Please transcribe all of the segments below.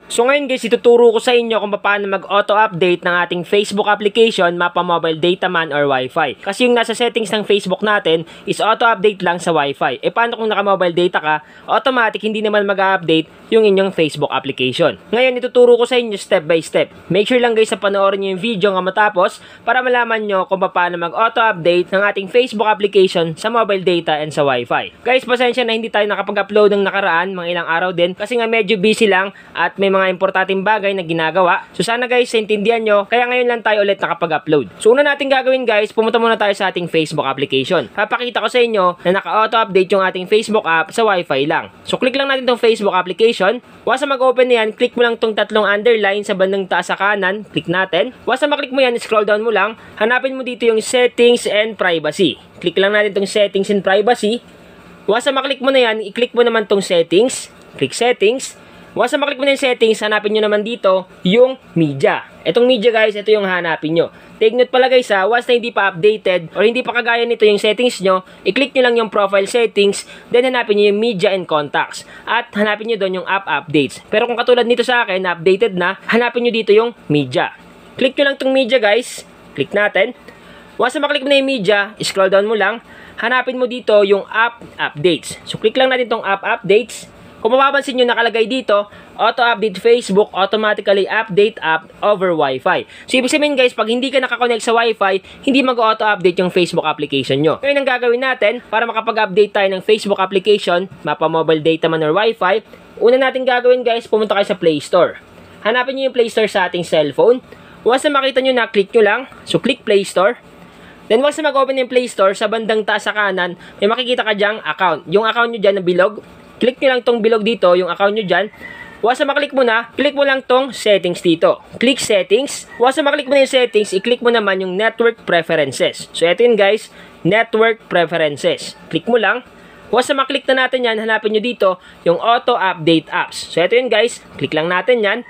So ngayon guys, ituturo ko sa inyo kung paano mag-auto-update ng ating Facebook application, mapa mobile data man or Wi-Fi. Kasi yung nasa settings ng Facebook natin is auto-update lang sa Wi-Fi. E paano kung naka-mobile data ka, automatic hindi naman mag-update yung inyong Facebook application. Ngayon, ituturo ko sa inyo step by step. Make sure lang guys na panoorin nyo yung video nga matapos para malaman nyo kung paano mag-auto-update ng ating Facebook application sa mobile data and sa Wi-Fi. Guys, pasensya na hindi tayo nakapag-upload ng nakaraan, mga ilang araw din, kasi nga medyo busy lang at may mga importanteng bagay na ginagawa. So sana guys, intindihan nyo, kaya ngayon lang tayo ulit nakapag-upload. So una natin gagawin guys, pumunta muna tayo sa ating Facebook application. Papakita ko sa inyo na naka-auto-update yung ating Facebook app sa Wi-Fi lang. So click lang natin tong Facebook application. Once na mag-open na yan, click mo lang tong tatlong underline sa bandang taas sa kanan. Click natin. Once na maklik mo yan, scroll down mo lang. Hanapin mo dito yung Settings and Privacy. Click lang natin tong Settings and Privacy. Once na maklik mo na yan, i-click mo naman tong Settings. Click Settings. Once na maklik mo na yung settings, hanapin nyo naman dito yung media. Etong media guys, ito yung hanapin nyo. Take note pala guys once na hindi pa updated or hindi pa kagaya nito yung settings nyo, i-click nyo lang yung profile settings, then hanapin nyo yung media and contacts. At hanapin nyo doon yung app updates. Pero kung katulad nito sa akin, na updated na, hanapin nyo dito yung media. Click nyo lang tong media guys. Click natin. Once na maklik mo na yung media, scroll down mo lang, hanapin mo dito yung app updates. So click lang natin tong app updates. Kung mapapansin nyo nakalagay dito, auto-update Facebook, automatically update app over Wi-Fi. So, ibig sabihin guys, pag hindi ka nakakonect sa Wi-Fi, hindi mag-auto-update yung Facebook application nyo. Ngayon ang gagawin natin, para makapag-update tayo ng Facebook application, mapa mobile data man or Wi-Fi, una natin gagawin guys, pumunta kayo sa Play Store. Hanapin nyo yung Play Store sa ating cellphone. Once na makita nyo na, click nyo lang. So, click Play Store. Then, once na mag-open yung Play Store, sa bandang taas sa kanan, may makikita ka dyang account. Yung account nyo dyan na bilog, click nyo lang tong bilog dito, yung account nyo dyan. Once na maklik mo na, click mo lang tong settings dito. Click settings. Once na maklik mo na yung settings, i-click mo naman yung network preferences. So, ito yun guys, network preferences. Click mo lang. Once na maklik na natin yan, hanapin nyo dito yung auto update apps. So, ito yun guys, click lang natin yan.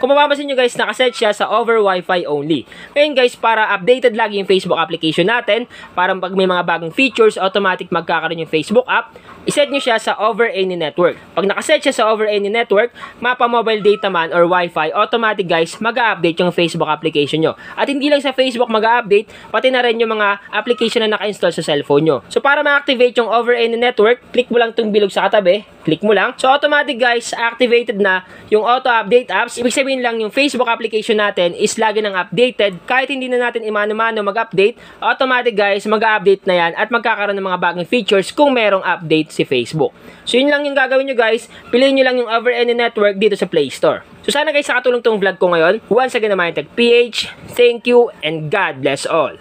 Kung mapapansin nyo guys, nakaset siya sa over Wi-Fi only. Ngayon guys, para updated lagi yung Facebook application natin, para pag may mga bagong features, automatic magkakaroon yung Facebook app, iset nyo siya sa over any network. Pag nakaset siya sa over any network, mapa mobile data man or Wi-Fi, automatic guys, mag-update yung Facebook application nyo. At hindi lang sa Facebook mag-update, pati na rin yung mga application na naka-install sa cellphone nyo. So para ma-activate yung over any network, click mo lang itong bilog sa katabi, click mo lang. So automatic guys, activated na yung auto-update apps. Ibig sabihin lang yung Facebook application natin is lagi nang updated. Kahit hindi na natin imano-mano mag-update, automatic guys, mag-update na yan at magkakaroon ng mga bagong features kung merong update si Facebook. So yun lang yung gagawin nyo guys, piliin nyo lang yung over any network dito sa Play Store. So sana guys, nakatulong tong vlog ko ngayon. Once again naman, PH, thank you and God bless all.